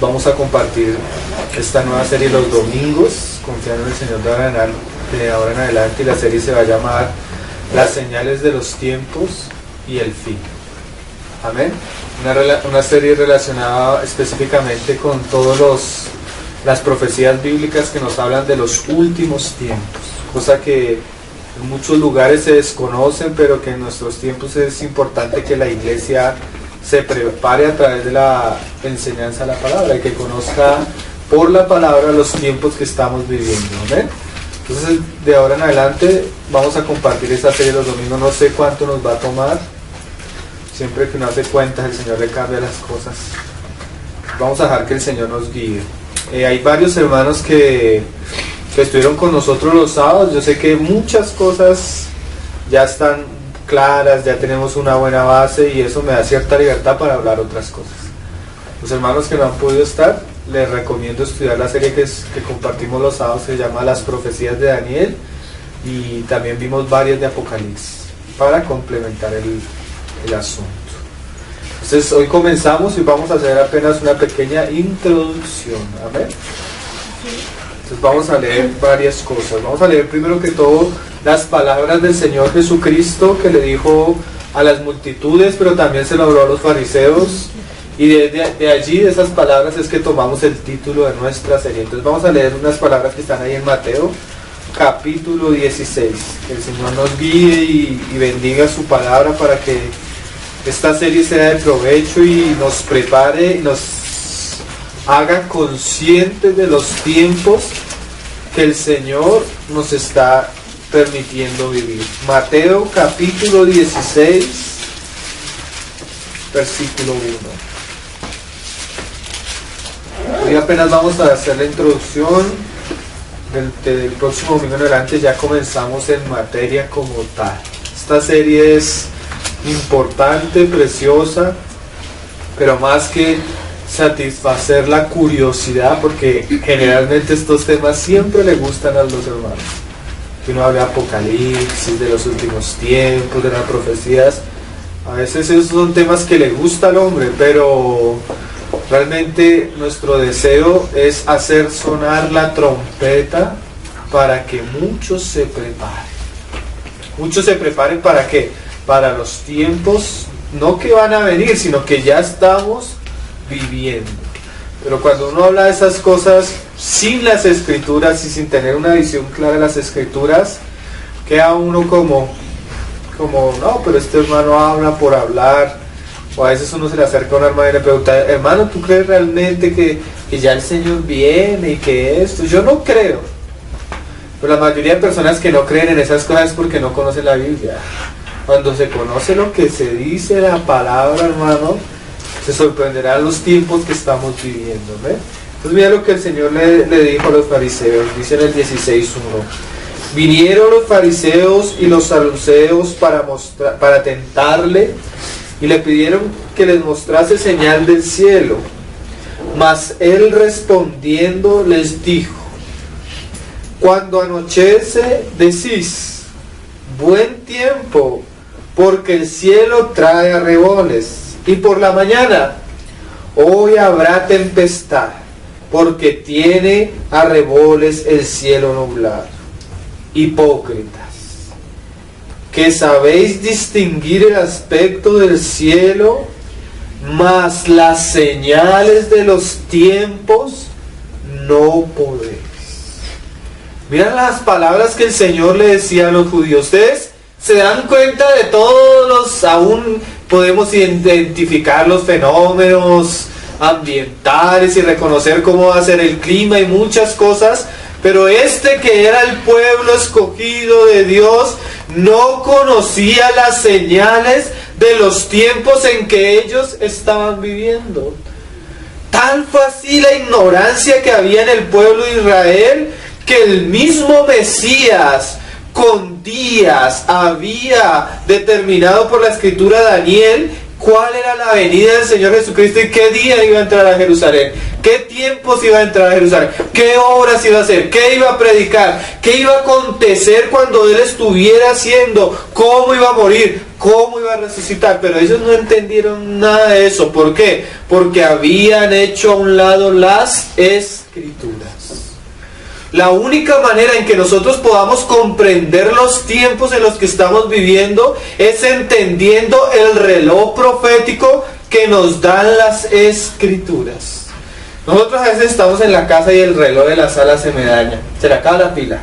vamos a compartir esta nueva serie los domingos, confiando en el Señor de ahora en adelante, y la serie se va a llamar Las señales de los tiempos y el fin. Amén. Una serie relacionada específicamente con todas las profecías bíblicas que nos hablan de los últimos tiempos, cosa que en muchos lugares se desconocen, pero que en nuestros tiempos es importante que la iglesia se prepare a través de la enseñanza de la palabra y que conozca por la palabra los tiempos que estamos viviendo. ¿Amén? Entonces, de ahora en adelante vamos a compartir esta serie los domingos. No sé cuánto nos va a tomar. Siempre que uno hace cuentas, el Señor le cambia las cosas. Vamos a dejar que el Señor nos guíe. Hay varios hermanos que estuvieron con nosotros los sábados. Yo sé que muchas cosas ya están claras, ya tenemos una buena base, y eso me da cierta libertad para hablar otras cosas. Los hermanos que no han podido estar, les recomiendo estudiar la serie que compartimos los sábados, se llama Las profecías de Daniel, y también vimos varias de Apocalipsis para complementar el asunto. Entonces hoy comenzamos y vamos a hacer apenas una pequeña introducción. Amén. Entonces vamos a leer varias cosas. Vamos a leer primero que todo las palabras del Señor Jesucristo, que le dijo a las multitudes, pero también se lo habló a los fariseos, y de allí, de esas palabras, es que tomamos el título de nuestra serie. Entonces vamos a leer unas palabras que están ahí en Mateo capítulo 16. Que el Señor nos guíe y bendiga su palabra para que esta serie sea de provecho y nos prepare y nos haga conscientes de los tiempos que el Señor nos está permitiendo vivir. Mateo capítulo 16, versículo 1. Hoy apenas vamos a hacer la introducción. Del próximo domingo en adelante ya comenzamos en materia como tal. Esta serie es importante, preciosa, pero más que satisfacer la curiosidad, porque generalmente estos temas siempre le gustan a los hermanos. Que uno habla de Apocalipsis, de los últimos tiempos, de las profecías. A veces esos son temas que le gusta al hombre, pero realmente nuestro deseo es hacer sonar la trompeta para que muchos se preparen. Muchos se preparen ¿para qué? Para los tiempos, no que van a venir, sino que ya estamos viviendo. Pero cuando uno habla de esas cosas sin las escrituras y sin tener una visión clara de las escrituras, queda uno como no, pero este hermano habla por hablar. O a veces uno se le acerca a un hermano y le pregunta: hermano, ¿tú crees realmente que ya el Señor viene y que esto? Yo no creo. Pero la mayoría de personas que no creen en esas cosas es porque no conocen la Biblia. Cuando se conoce lo que se dice la palabra, hermano, se sorprenderán los tiempos que estamos viviendo, ¿ve? Entonces mira lo que el Señor le dijo a los fariseos. Dice en el 16:1: vinieron los fariseos y los saduceos para tentarle, y le pidieron que les mostrase señal del cielo. Mas él respondiendo les dijo: cuando anochece decís, buen tiempo, porque el cielo trae arreboles, y por la mañana, hoy habrá tempestad, porque tiene arreboles el cielo nublado. Hipócritas, que sabéis distinguir el aspecto del cielo, mas las señales de los tiempos no podéis. Miren las palabras que el Señor le decía a los judíos. Ustedes se dan cuenta de todos los, aún podemos identificar los fenómenos ambientales y reconocer cómo va a ser el clima y muchas cosas, pero que era el pueblo escogido de Dios no conocía las señales de los tiempos en que ellos estaban viviendo. Tan fue así la ignorancia que había en el pueblo de Israel, que el mismo Mesías con días había determinado por la escritura Daniel cuál era la venida del Señor Jesucristo y qué día iba a entrar a Jerusalén, qué tiempos iba a entrar a Jerusalén, qué obras iba a hacer, qué iba a predicar, qué iba a acontecer cuando Él estuviera haciendo, cómo iba a morir. cómo iba a resucitar, pero ellos no entendieron nada de eso. ¿Por qué? Porque habían hecho a un lado las Escrituras. La única manera en que nosotros podamos comprender los tiempos en los que estamos viviendo es entendiendo el reloj profético que nos dan las Escrituras. Nosotros a veces estamos en la casa y el reloj de la sala se me daña, se le acaba la pila.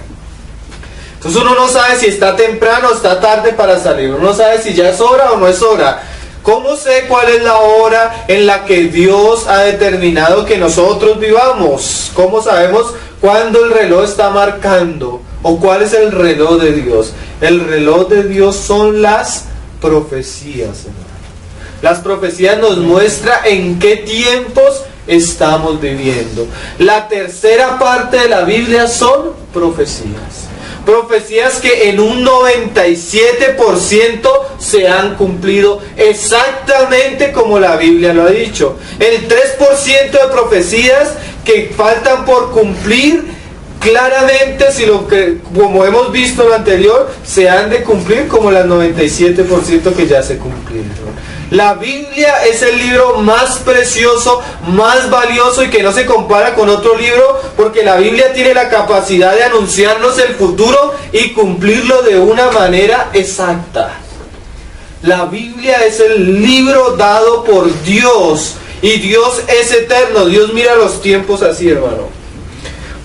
Entonces uno no sabe si está temprano o está tarde para salir, uno no sabe si ya es hora o no es hora. ¿Cómo sé cuál es la hora en la que Dios ha determinado que nosotros vivamos? ¿Cómo sabemos cuándo el reloj está marcando? ¿O cuál es el reloj de Dios? El reloj de Dios son las profecías, hermano. Las profecías nos muestran en qué tiempos estamos viviendo. La tercera parte de la Biblia son profecías. Profecías que en un 97% se han cumplido exactamente como la Biblia lo ha dicho. El 3% de profecías que faltan por cumplir, claramente, si lo que, como hemos visto en lo anterior, se han de cumplir como las 97% que ya se cumplieron. La Biblia es el libro más precioso, más valioso y que no se compara con otro libro, porque la Biblia tiene la capacidad de anunciarnos el futuro y cumplirlo de una manera exacta. La Biblia es el libro dado por Dios y Dios es eterno. Dios mira los tiempos así, hermano.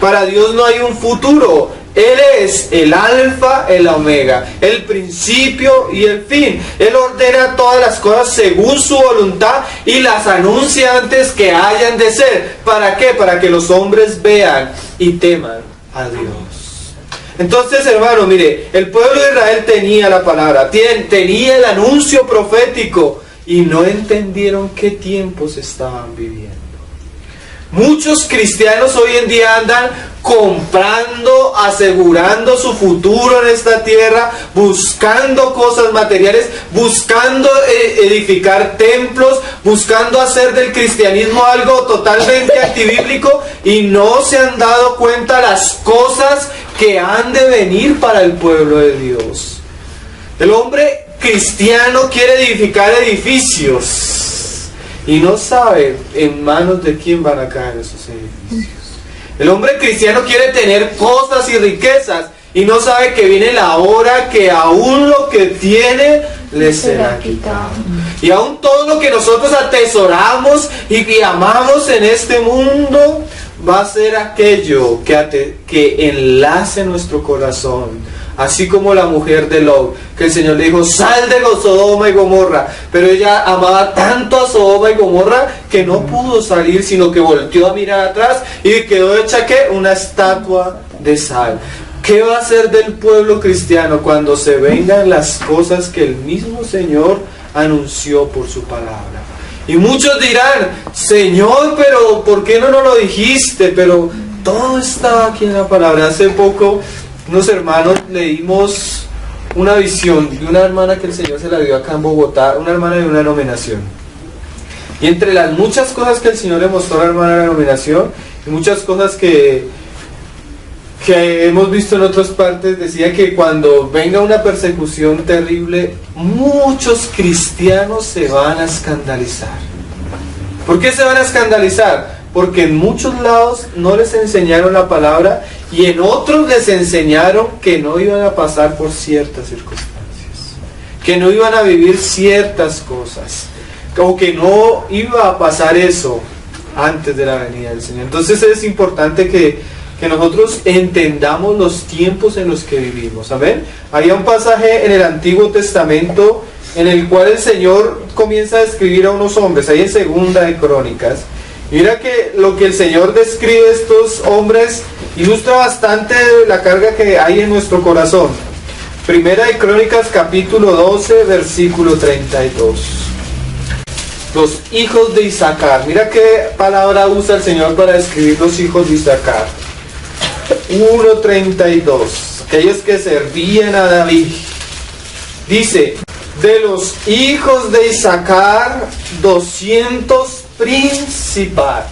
Para Dios no hay un futuro. Él es el alfa, el omega, el principio y el fin. Él ordena todas las cosas según su voluntad y las anuncia antes que hayan de ser. ¿Para qué? Para que los hombres vean y teman a Dios. Entonces, hermano, mire, el pueblo de Israel tenía la palabra, tenía el anuncio profético y no entendieron qué tiempos estaban viviendo. Muchos cristianos hoy en día andan comprando, asegurando su futuro en esta tierra, buscando cosas materiales, buscando edificar templos, buscando hacer del cristianismo algo totalmente antibíblico y no se han dado cuenta las cosas que han de venir para el pueblo de Dios. El hombre cristiano quiere edificar edificios y no sabe en manos de quién van a caer esos edificios. El hombre cristiano quiere tener cosas y riquezas y no sabe que viene la hora que aún lo que tiene le será quitado. Y aún todo lo que nosotros atesoramos y amamos en este mundo va a ser aquello que enlace nuestro corazón. Así como la mujer de Lot, que el Señor le dijo, sal de Sodoma y Gomorra. Pero ella amaba tanto a Sodoma y Gomorra que no pudo salir, sino que volteó a mirar atrás y quedó hecha ¿qué? Una estatua de sal. ¿Qué va a hacer del pueblo cristiano cuando se vengan las cosas que el mismo Señor anunció por su palabra? Y muchos dirán, Señor, pero ¿por qué no nos lo dijiste? Pero todo está aquí en la palabra. Hace poco unos hermanos leímos una visión de una hermana que el Señor se la dio acá en Bogotá, una hermana de una nominación. Y entre las muchas cosas que el Señor le mostró a la hermana de la nominación, y muchas cosas que hemos visto en otras partes, decía que cuando venga una persecución terrible, muchos cristianos se van a escandalizar. ¿Por qué se van a escandalizar? Porque en muchos lados no les enseñaron la palabra y en otros les enseñaron que no iban a pasar por ciertas circunstancias, que no iban a vivir ciertas cosas, o que no iba a pasar eso antes de la venida del Señor. Entonces es importante que nosotros entendamos los tiempos en los que vivimos. ¿Amén? Hay un pasaje en el Antiguo Testamento en el cual el Señor comienza a describir a unos hombres, ahí en Segunda de Crónicas. Mira que lo que el Señor describe a estos hombres ilustra bastante la carga que hay en nuestro corazón. Primera de Crónicas capítulo 12 versículo 32. Los hijos de Isaacar. Mira qué palabra usa el Señor para describir los hijos de Isaacar. 1:32. Aquellos que servían a David. Dice, de los hijos de Isaacar, 200 principales,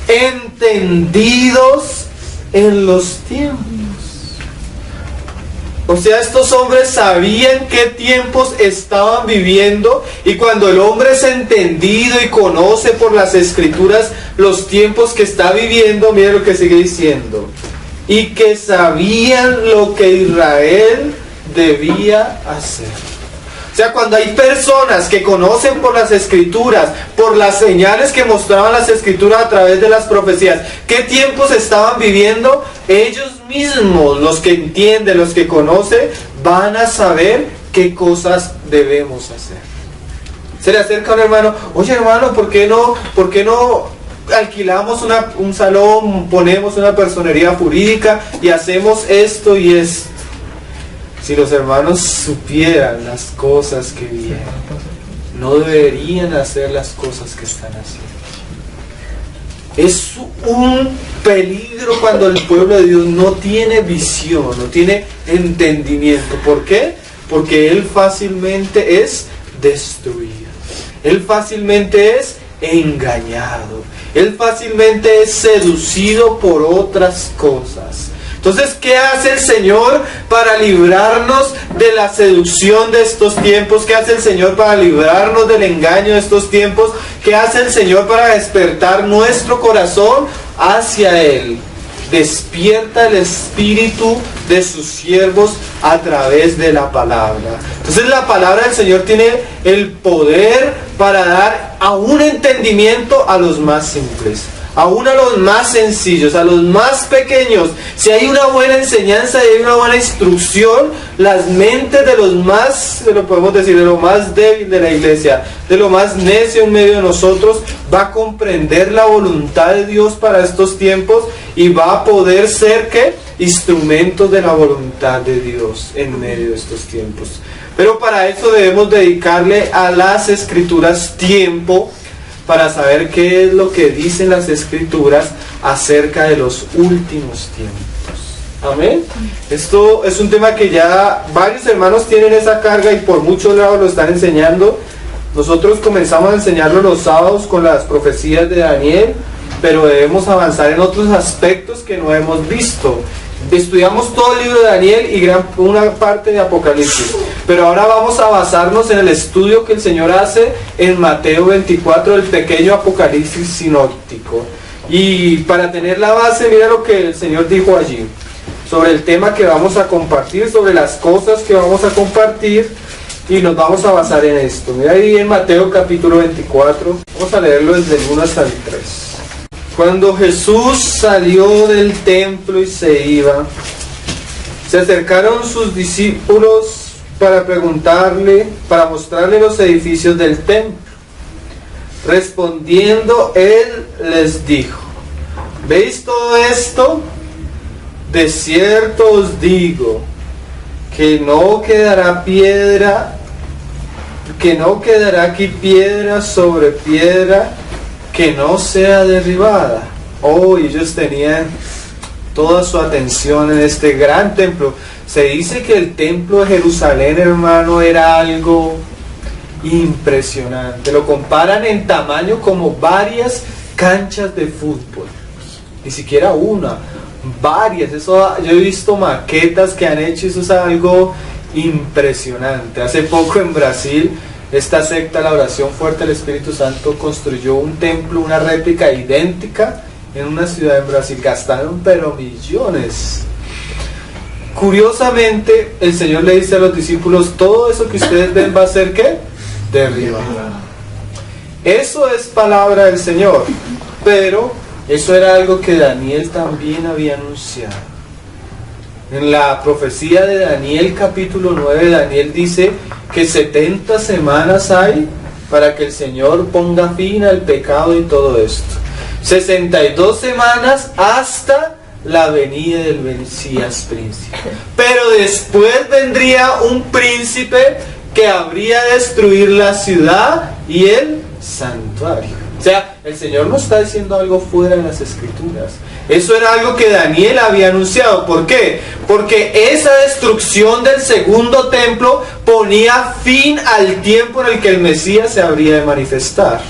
entendidos en los tiempos. O sea, estos hombres sabían qué tiempos estaban viviendo, y cuando el hombre es entendido y conoce por las Escrituras los tiempos que está viviendo, mire lo que sigue diciendo: y que sabían lo que Israel debía hacer. O sea, cuando hay personas que conocen por las Escrituras, por las señales que mostraban las Escrituras a través de las profecías, qué tiempos estaban viviendo, ellos mismos, los que entienden, los que conocen, van a saber qué cosas debemos hacer. Se le acerca a un hermano: oye hermano, ¿por qué no alquilamos un salón, ponemos una personería jurídica y hacemos esto y esto? Si los hermanos supieran las cosas que vienen, no deberían hacer las cosas que están haciendo. Es un peligro cuando el pueblo de Dios no tiene visión, no tiene entendimiento. ¿Por qué? Porque él fácilmente es destruido. Él fácilmente es engañado. Él fácilmente es seducido por otras cosas. Entonces, ¿qué hace el Señor para librarnos de la seducción de estos tiempos? ¿Qué hace el Señor para librarnos del engaño de estos tiempos? ¿Qué hace el Señor para despertar nuestro corazón hacia Él? Despierta el espíritu de sus siervos a través de la palabra. Entonces la palabra del Señor tiene el poder para dar a un entendimiento a los más simples, aún a los más sencillos, a los más pequeños. Si hay una buena enseñanza y hay una buena instrucción, las mentes de los más, lo podemos decir, de lo más débil de la iglesia, de lo más necio en medio de nosotros, va a comprender la voluntad de Dios para estos tiempos y va a poder ser, ¿qué? Instrumentos de la voluntad de Dios en medio de estos tiempos. Pero para eso debemos dedicarle a las Escrituras tiempo, para saber qué es lo que dicen las Escrituras acerca de los últimos tiempos. Amén. Esto es un tema que ya varios hermanos tienen esa carga y por muchos lados lo están enseñando. Nosotros comenzamos a enseñarlo los sábados con las profecías de Daniel, pero debemos avanzar en otros aspectos que no hemos visto. Estudiamos todo el libro de Daniel y una parte de Apocalipsis, pero ahora vamos a basarnos en el estudio que el Señor hace en Mateo 24, el pequeño Apocalipsis sinóptico. Y para tener la base, mira lo que el Señor dijo allí sobre el tema que vamos a compartir, sobre las cosas que vamos a compartir, y nos vamos a basar en esto. Mira ahí en Mateo capítulo 24, vamos a leerlo desde el 1 hasta el 3. Cuando Jesús salió del templo y se iba, se acercaron sus discípulos para preguntarle, para mostrarle los edificios del templo. Respondiendo, él les dijo: ¿veis todo esto? De cierto os digo que no quedará aquí piedra sobre piedra que no sea derribada. Y ellos tenían toda su atención en este gran templo. Se dice que el templo de Jerusalén, hermano, era algo impresionante. Lo comparan en tamaño como varias canchas de fútbol. Ni siquiera una, varias. Eso, yo he visto maquetas que han hecho, eso es algo impresionante. Hace poco en Brasil, esta secta, la Oración Fuerte del Espíritu Santo, construyó un templo, una réplica idéntica en una ciudad en Brasil. Gastaron pero millones. Curiosamente, el Señor le dice a los discípulos: todo eso que ustedes ven va a ser, ¿qué? Derribado. Eso es palabra del Señor. Pero eso era algo que Daniel también había anunciado. En la profecía de Daniel capítulo 9, Daniel dice que 70 semanas hay para que el Señor ponga fin al pecado y todo esto. 62 semanas hasta la venida del Mesías príncipe. Pero después vendría un príncipe que habría de destruir la ciudad y el santuario. O sea, el Señor no está diciendo algo fuera de las Escrituras. Eso era algo que Daniel había anunciado. ¿Por qué? Porque esa destrucción del segundo templo ponía fin al tiempo en el que el Mesías se habría de manifestar.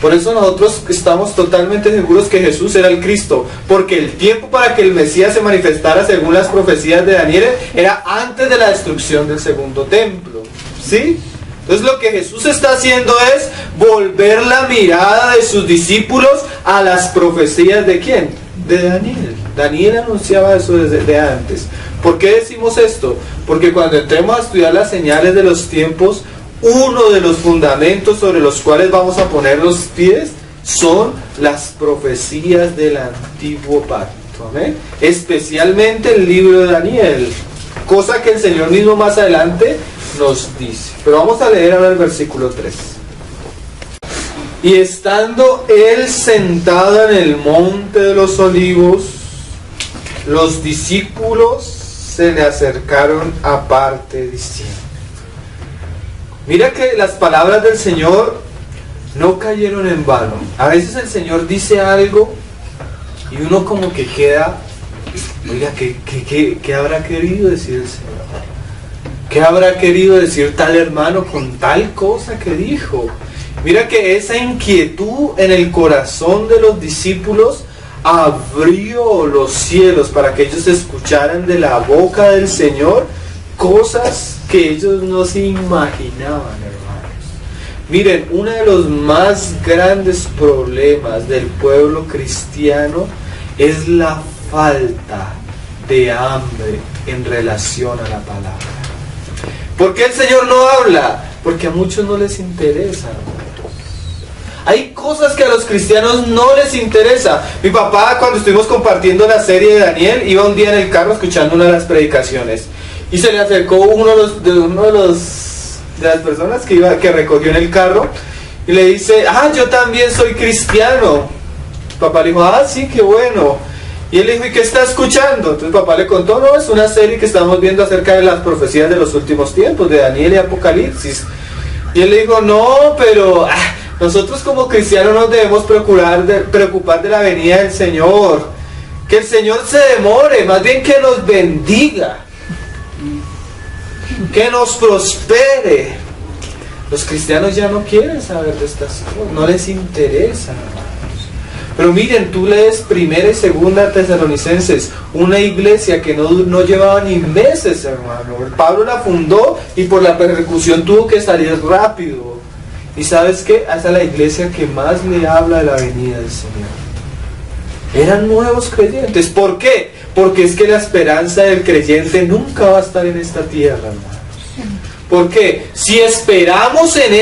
Por eso nosotros estamos totalmente seguros que Jesús era el Cristo, porque el tiempo para que el Mesías se manifestara según las profecías de Daniel era antes de la destrucción del segundo templo, ¿sí? Entonces lo que Jesús está haciendo es volver la mirada de sus discípulos a las profecías ¿de quién? De Daniel. Daniel anunciaba eso desde antes. ¿Por qué decimos esto? Porque cuando entremos a estudiar las señales de los tiempos, uno de los fundamentos sobre los cuales vamos a poner los pies son las profecías del antiguo pacto. ¿Amén? Especialmente el libro de Daniel, cosa que el Señor mismo más adelante nos dice. Pero vamos a leer ahora el versículo 3. Y estando él sentado en el monte de los olivos, los discípulos se le acercaron aparte diciendo. Mira que las palabras del Señor no cayeron en vano. A veces el Señor dice algo y uno como que queda, oiga, ¿qué habrá querido decir el Señor? ¿Qué habrá querido decir tal hermano con tal cosa que dijo? Mira que esa inquietud en el corazón de los discípulos abrió los cielos para que ellos escucharan de la boca del Señor cosas que ellos no se imaginaban, hermanos. Miren, uno de los más grandes problemas del pueblo cristiano es la falta de hambre en relación a la palabra. ¿Por qué el Señor no habla? Porque a muchos no les interesa. Hay cosas que a los cristianos no les interesa. Mi papá, cuando estuvimos compartiendo la serie de Daniel, iba un día en el carro escuchando una de las predicaciones y se le acercó uno de las personas que recogió en el carro y le dice: yo también soy cristiano. Papá le dijo: sí, qué bueno. Y él le dijo: ¿y qué está escuchando? Entonces papá le contó: no, es una serie que estamos viendo acerca de las profecías de los últimos tiempos, de Daniel y Apocalipsis. Y él le dijo: no, pero nosotros como cristianos nos debemos preocupar de la venida del Señor. Que el Señor se demore, más bien que nos bendiga, que nos prospere. Los cristianos ya no quieren saber de estas cosas, no les interesa. Pero miren, tú lees 1 y 2 Tesalonicenses, una iglesia que no llevaba ni meses, hermano. Pablo la fundó y por la persecución tuvo que salir rápido. ¿Y sabes qué? Esa es la iglesia que más le habla de la venida del Señor. Eran nuevos creyentes. ¿Por qué? Porque es que la esperanza del creyente nunca va a estar en esta tierra, hermanos. ¿Por qué? Si esperamos en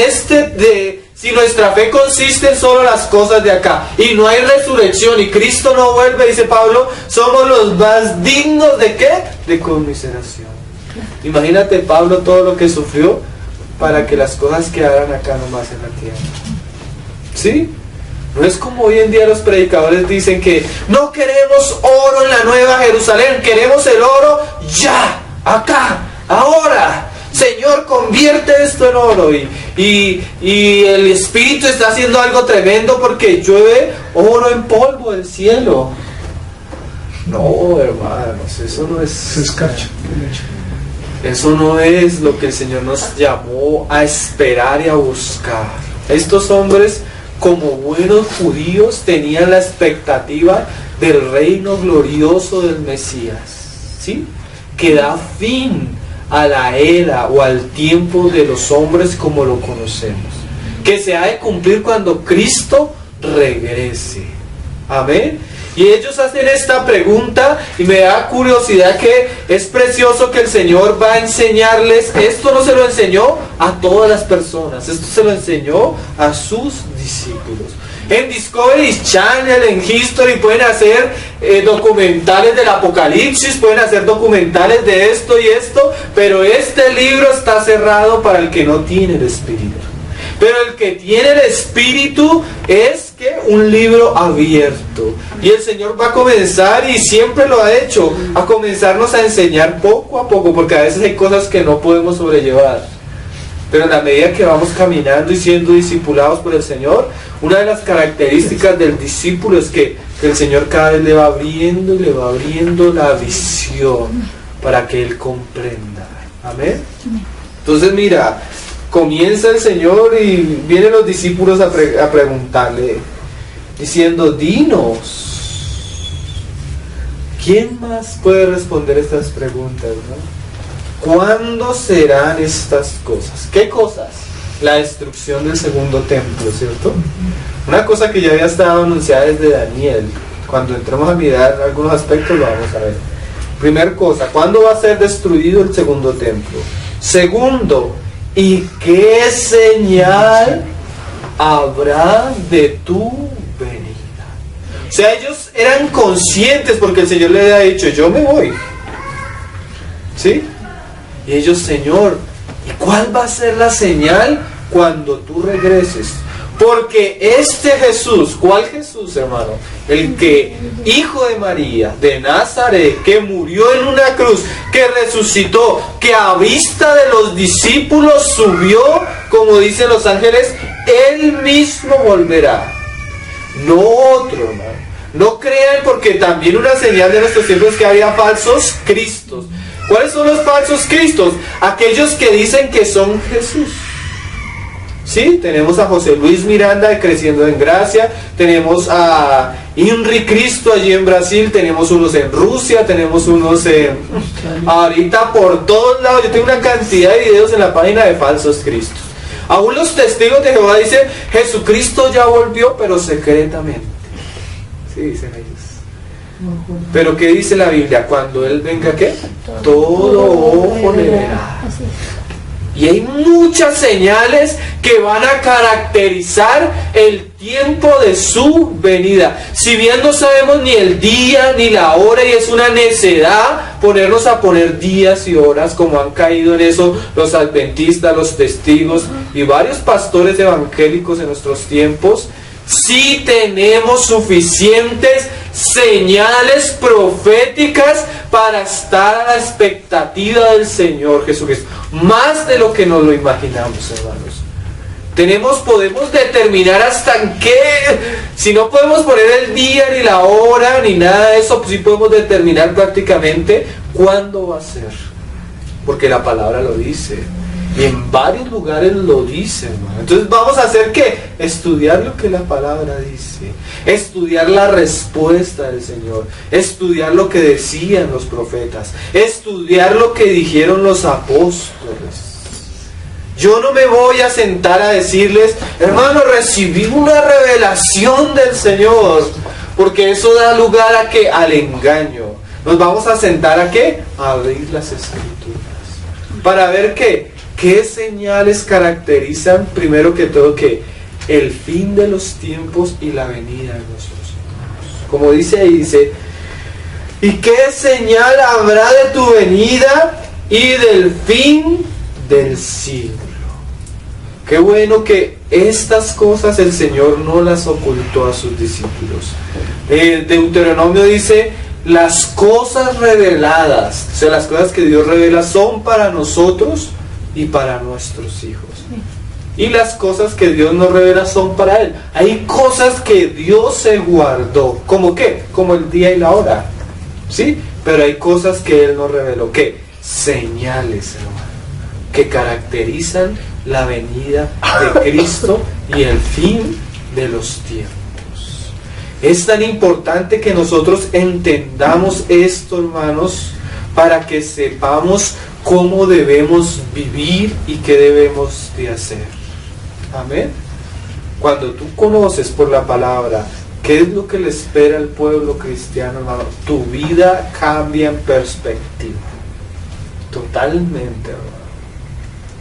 si nuestra fe consiste en solo las cosas de acá y no hay resurrección y Cristo no vuelve, dice Pablo, somos los más dignos ¿de qué? De conmiseración. Imagínate Pablo todo lo que sufrió para que las cosas quedaran acá nomás en la tierra. ¿Sí? No es como hoy en día los predicadores dicen que no queremos oro en la Nueva Jerusalén, queremos el oro ya, acá, ahora. Señor, convierte esto en oro. Y el Espíritu está haciendo algo tremendo porque llueve oro en polvo del cielo. No, hermanos, eso no es... Eso no es lo que el Señor nos llamó a esperar y a buscar. Estos hombres, como buenos judíos, tenían la expectativa del reino glorioso del Mesías, ¿sí? Que da fin a la era o al tiempo de los hombres como lo conocemos, que se ha de cumplir cuando Cristo regrese. Amén. Y ellos hacen esta pregunta y me da curiosidad que es precioso que el Señor va a enseñarles. Esto no se lo enseñó a todas las personas, esto se lo enseñó a sus discípulos. En Discovery Channel, en History pueden hacer documentales del Apocalipsis, pueden hacer documentales de esto y esto, pero este libro está cerrado para el que no tiene el Espíritu. Pero el que tiene el Espíritu es que un libro abierto. Y el Señor va a comenzar, y siempre lo ha hecho, a comenzarnos a enseñar poco a poco, porque a veces hay cosas que no podemos sobrellevar. Pero en la medida que vamos caminando y siendo discipulados por el Señor, una de las características del discípulo es que el Señor cada vez le va abriendo y le va abriendo la visión para que él comprenda. Amén. Entonces mira, comienza el Señor y vienen los discípulos a preguntarle, diciendo, dinos. ¿Quién más puede responder estas preguntas, no? ¿Cuándo serán estas cosas? ¿Qué cosas? La destrucción del segundo templo, ¿cierto? Una cosa que ya había estado anunciada desde Daniel. Cuando entremos a mirar algunos aspectos lo vamos a ver. Primer cosa, ¿cuándo va a ser destruido el segundo templo? Segundo, ¿y qué señal habrá de tu venida? O sea, ellos eran conscientes porque el Señor les había dicho, yo me voy. ¿Sí? Y ellos, Señor, ¿y cuál va a ser la señal cuando tú regreses? Porque este Jesús, ¿cuál Jesús, hermano? El que, hijo de María, de Nazaret, que murió en una cruz, que resucitó, que a vista de los discípulos subió, como dicen los ángeles, Él mismo volverá. No otro, hermano. No crean, porque también una señal de nuestros tiempos es que había falsos cristos. ¿Cuáles son los falsos cristos? Aquellos que dicen que son Jesús. Sí, tenemos a José Luis Miranda de Creciendo en Gracia, tenemos a Inri Cristo allí en Brasil, tenemos unos en Rusia, tenemos unos en... ahorita por todos lados, yo tengo una cantidad de videos en la página de falsos cristos. Aún los testigos de Jehová dicen, Jesucristo ya volvió, pero secretamente. Sí, dicen ellos. Pero ¿qué dice la Biblia? Cuando Él venga, ¿qué? Todo ojo le verá. Y hay muchas señales que van a caracterizar el tiempo de su venida. Si bien no sabemos ni el día ni la hora, y es una necedad ponernos a poner días y horas, como han caído en eso los adventistas, los testigos y varios pastores evangélicos en nuestros tiempos, sí tenemos suficientes señales proféticas para estar a la expectativa del Señor Jesucristo, más de lo que nos lo imaginamos, hermanos. Podemos determinar hasta en qué, si no podemos poner el día ni la hora ni nada de eso, pues sí podemos determinar prácticamente cuándo va a ser, porque la palabra lo dice. Y en varios lugares lo dice, hermano. Entonces vamos a hacer ¿qué? Estudiar lo que la palabra dice. Estudiar la respuesta del Señor. Estudiar lo que decían los profetas. Estudiar lo que dijeron los apóstoles. Yo no me voy a sentar a decirles, hermano, recibí una revelación del Señor. Porque eso da lugar a ¿qué? Al engaño. Nos vamos a sentar a ¿qué? A abrir las Escrituras. Para ver ¿qué? ¿Qué señales caracterizan, primero que todo, que el fin de los tiempos y la venida de nuestros Señor? Como dice ahí, dice, ¿y qué señal habrá de tu venida y del fin del siglo? Qué bueno que estas cosas el Señor no las ocultó a sus discípulos. Deuteronomio dice, las cosas reveladas, o sea, las cosas que Dios revela son para nosotros y para nuestros hijos. Y las cosas que Dios nos revela son para Él. Hay cosas que Dios se guardó. ¿Cómo qué? Como el día y la hora. ¿Sí? Pero hay cosas que Él nos reveló. ¿Qué? Señales, hermano, que caracterizan la venida de Cristo y el fin de los tiempos. Es tan importante que nosotros entendamos esto, hermanos, para que sepamos cómo debemos vivir y qué debemos de hacer. Amén. Cuando tú conoces por la palabra qué es lo que le espera al pueblo cristiano, hermano, tu vida cambia en perspectiva. Totalmente, hermano.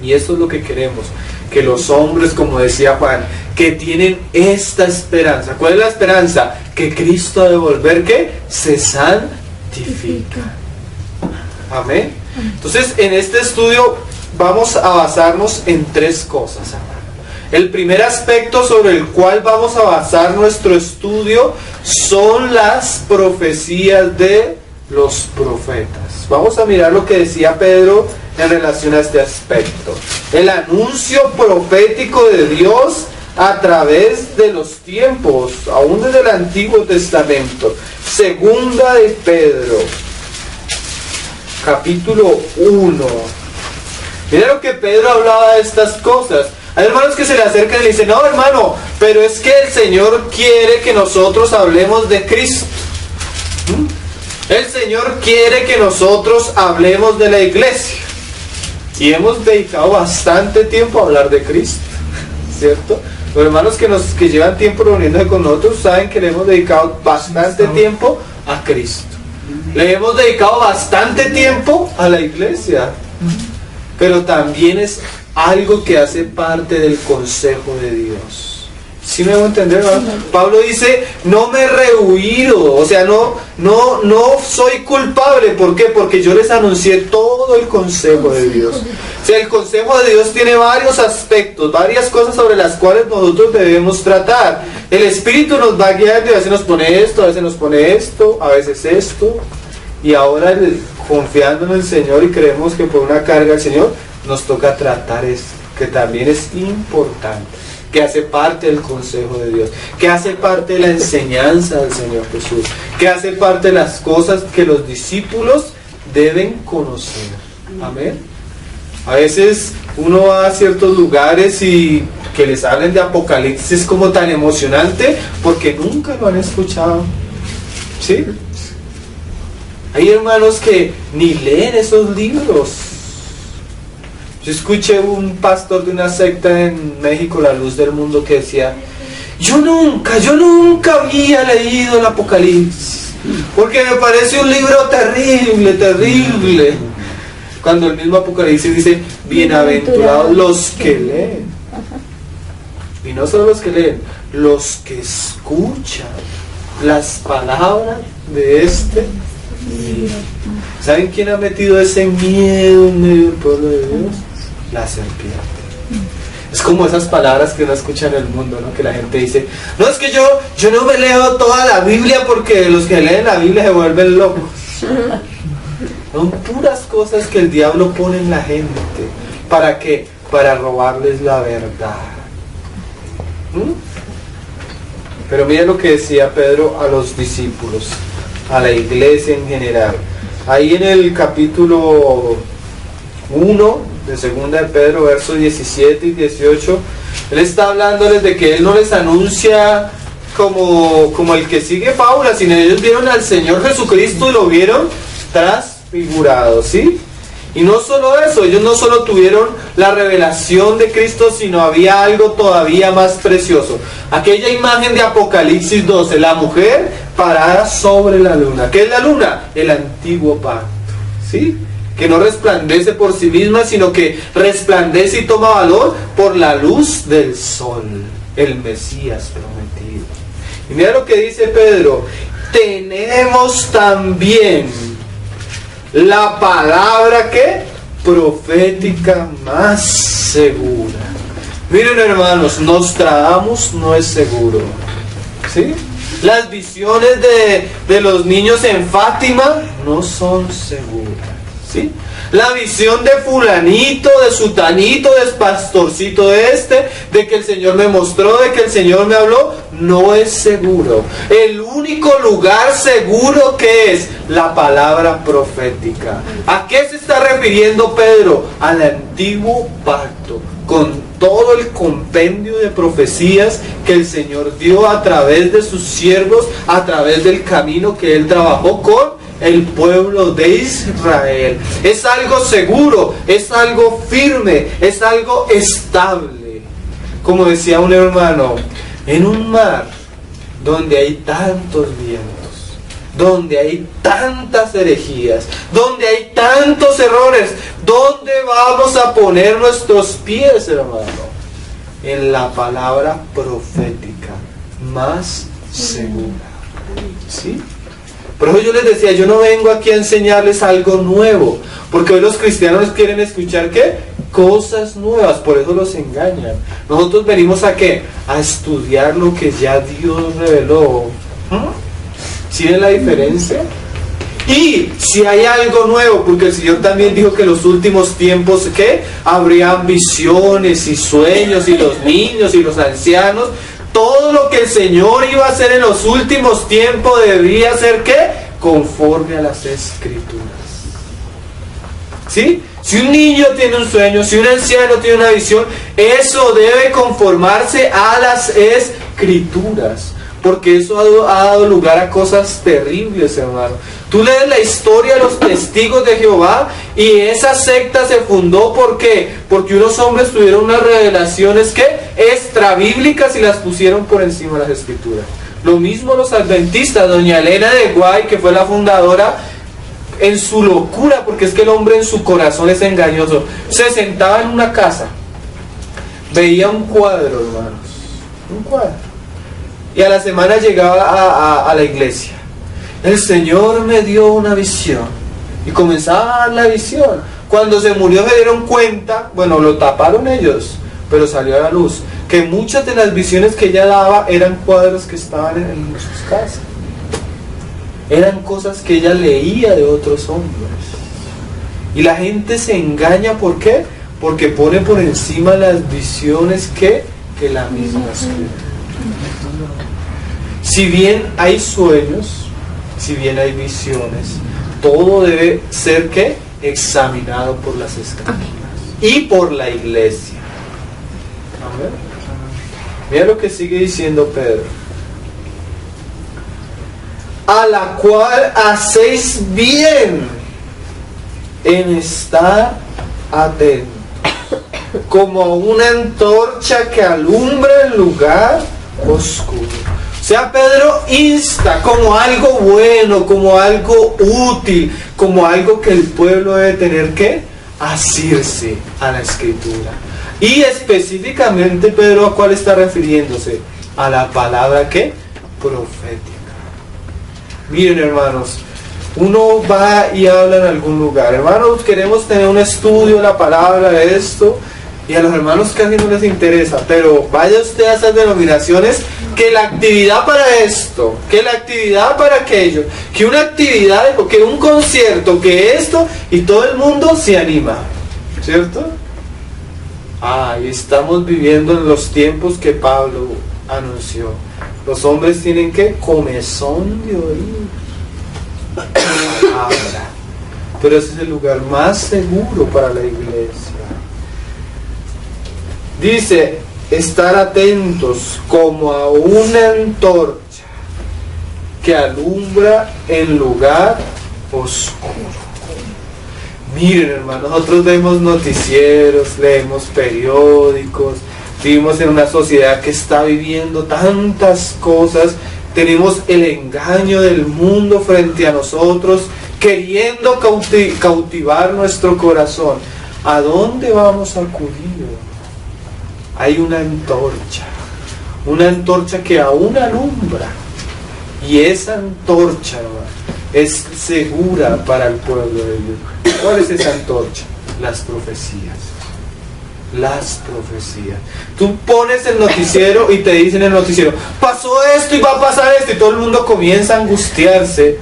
Y eso es lo que queremos, que los hombres, como decía Juan, que tienen esta esperanza. ¿Cuál es la esperanza? Que Cristo ha de volver, ¿qué? Se santifica. Amén. Entonces, en este estudio vamos a basarnos en tres cosas, hermano. El primer aspecto sobre el cual vamos a basar nuestro estudio son las profecías de los profetas. Vamos a mirar lo que decía Pedro en relación a este aspecto. El anuncio profético de Dios a través de los tiempos, aún desde el Antiguo Testamento. Segunda de Pedro, capítulo 1. Mira lo que Pedro hablaba de estas cosas. Hay hermanos que se le acercan y le dicen, no hermano, pero es que el Señor quiere que nosotros hablemos de Cristo. El Señor quiere que nosotros hablemos de la iglesia. Y hemos dedicado bastante tiempo a hablar de Cristo, ¿cierto? Los hermanos que llevan tiempo reuniéndose con nosotros saben que le hemos dedicado bastante tiempo a Cristo. Le hemos dedicado bastante tiempo a la iglesia. Pero también es algo que hace parte del consejo de Dios. ¿Sí me voy a entender, hermano? Pablo dice, no me he rehuido, o sea, no soy culpable. ¿Por qué? Porque yo les anuncié todo el consejo de Dios. O sea, el consejo de Dios tiene varios aspectos, varias cosas sobre las cuales nosotros debemos tratar. El Espíritu nos va guiando y a veces nos pone esto, a veces nos pone esto, a veces esto. Y ahora, confiando en el Señor y creemos que por una carga del Señor, nos toca tratar esto, que también es importante, que hace parte del consejo de Dios, que hace parte de la enseñanza del Señor Jesús, que hace parte de las cosas que los discípulos deben conocer. Amén. A veces uno va a ciertos lugares y que les hablen de Apocalipsis es como tan emocionante porque nunca lo han escuchado. ¿Sí? Hay hermanos que ni leen esos libros. Yo escuché un pastor de una secta en México, La Luz del Mundo, que decía, yo nunca había leído el Apocalipsis, porque me parece un libro terrible, terrible. Cuando el mismo Apocalipsis dice, bienaventurados los que leen. Y no solo los que leen, los que escuchan las palabras de este. ¿Saben quién ha metido ese miedo en medio del pueblo de Dios? La serpiente. Es como esas palabras que uno escucha en el mundo, ¿no? Que la gente dice, no, es que yo no me leo toda la Biblia porque los que leen la Biblia se vuelven locos. Son puras cosas que el diablo pone en la gente. ¿Para qué? Para robarles la verdad. Pero mira lo que decía Pedro a los discípulos, a la iglesia en general. Ahí en el capítulo 1 de 2 de Pedro, versos 17 y 18, él está hablándoles de que él no les anuncia como el que sigue fábulas, sino ellos vieron al Señor Jesucristo y lo vieron transfigurado, ¿sí? Y no solo eso, ellos no solo tuvieron la revelación de Cristo, sino había algo todavía más precioso. Aquella imagen de Apocalipsis 12, la mujer parada sobre la luna. ¿Qué es la luna? El antiguo pacto, ¿sí? Que no resplandece por sí misma, sino que resplandece y toma valor por la luz del sol, el Mesías prometido. Y mira lo que dice Pedro, tenemos también la palabra que profética más segura. Miren hermanos, Nostradamus no es seguro, ¿sí? Las visiones de los niños en Fátima no son seguras, ¿sí? La visión de fulanito, de sutanito, de pastorcito de que el Señor me mostró, de que el Señor me habló, no es seguro. El único lugar seguro que es la palabra profética. ¿A qué se está refiriendo Pedro? Al antiguo pacto, con todo el compendio de profecías que el Señor dio a través de sus siervos, a través del camino que Él trabajó con el pueblo de Israel. Es algo seguro, es algo firme, es algo estable. Como decía un hermano, en un mar donde hay tantos vientos, donde hay tantas herejías, donde hay tantos errores, ¿dónde vamos a poner nuestros pies, hermano? En la palabra profética más segura, ¿sí? Por eso yo les decía, yo no vengo aquí a enseñarles algo nuevo, porque hoy los cristianos quieren escuchar ¿qué? Cosas nuevas, por eso los engañan. Nosotros venimos a ¿qué? A estudiar lo que ya Dios reveló. ¿Sí ven la diferencia? Y si hay algo nuevo, porque el Señor también dijo que en los últimos tiempos ¿qué? Habrían visiones y sueños, y los niños y los ancianos. Todo lo que el Señor iba a hacer en los últimos tiempos debería ser ¿qué? Conforme a las Escrituras. ¿Sí? Si un niño tiene un sueño, si un anciano tiene una visión, eso debe conformarse a las Escrituras. Porque eso ha dado lugar a cosas terribles, hermano. Tú lees la historia de los testigos de Jehová y esa secta se fundó, ¿por qué? Porque unos hombres tuvieron unas revelaciones que extrabíblicas y las pusieron por encima de las Escrituras. Lo mismo los adventistas. Doña Elena de Guay, que fue la fundadora, en su locura, porque es que el hombre en su corazón es engañoso, se sentaba en una casa, veía un cuadro, hermanos, un cuadro, y a la semana llegaba a la iglesia. El Señor me dio una visión, y comenzaba a dar la visión. Cuando se murió se dieron cuenta, bueno, lo taparon ellos, pero salió a la luz, que muchas de las visiones que ella daba eran cuadros que estaban en sus casas. Eran cosas que ella leía de otros hombres. Y la gente se engaña, ¿por qué? Porque pone por encima las visiones que la misma Escritura. Si bien hay sueños, si bien hay visiones, todo debe ser ¿qué? Examinado por las Escrituras y por la iglesia. Amén. Mira lo que sigue diciendo Pedro. A la cual hacéis bien en estar atentos, como una antorcha que alumbra el lugar oscuro. O sea, Pedro insta como algo bueno, como algo útil, como algo que el pueblo debe tener que asirse a la Escritura. Y específicamente Pedro, ¿a cuál está refiriéndose? A la palabra ¿qué? Profética. Miren, hermanos, uno va y habla en algún lugar. Hermanos, queremos tener un estudio de la palabra de esto, y a los hermanos casi no les interesa, pero vaya usted a esas denominaciones, que la actividad para esto, que la actividad para aquello, que una actividad, que un concierto, que esto, y todo el mundo se anima, ¿cierto? Y estamos viviendo en los tiempos que Pablo anunció. Los hombres tienen que comezón de oír palabra. Pero ese es el lugar más seguro para la iglesia. Dice, estar atentos como a una antorcha que alumbra en lugar oscuro. Miren, hermanos, nosotros vemos noticieros, leemos periódicos, vivimos en una sociedad que está viviendo tantas cosas, tenemos el engaño del mundo frente a nosotros, queriendo cautivar nuestro corazón. ¿A dónde vamos a acudir? Hay una antorcha que aún alumbra, y esa antorcha, hermano, es segura para el pueblo de Dios. ¿Cuál es esa antorcha? Las profecías. Las profecías. Tú pones el noticiero y te dicen en el noticiero, pasó esto y va a pasar esto, y todo el mundo comienza a angustiarse,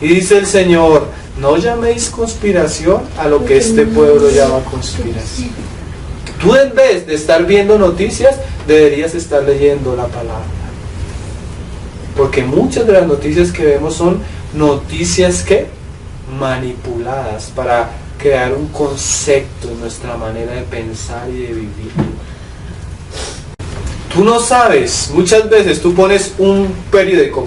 y dice el Señor, no llaméis conspiración a lo que este pueblo llama conspiración. Tú, en vez de estar viendo noticias, deberías estar leyendo la palabra, porque muchas de las noticias que vemos son noticias que manipuladas para crear un concepto en nuestra manera de pensar y de vivir. Tú no sabes, muchas veces tú pones un periódico,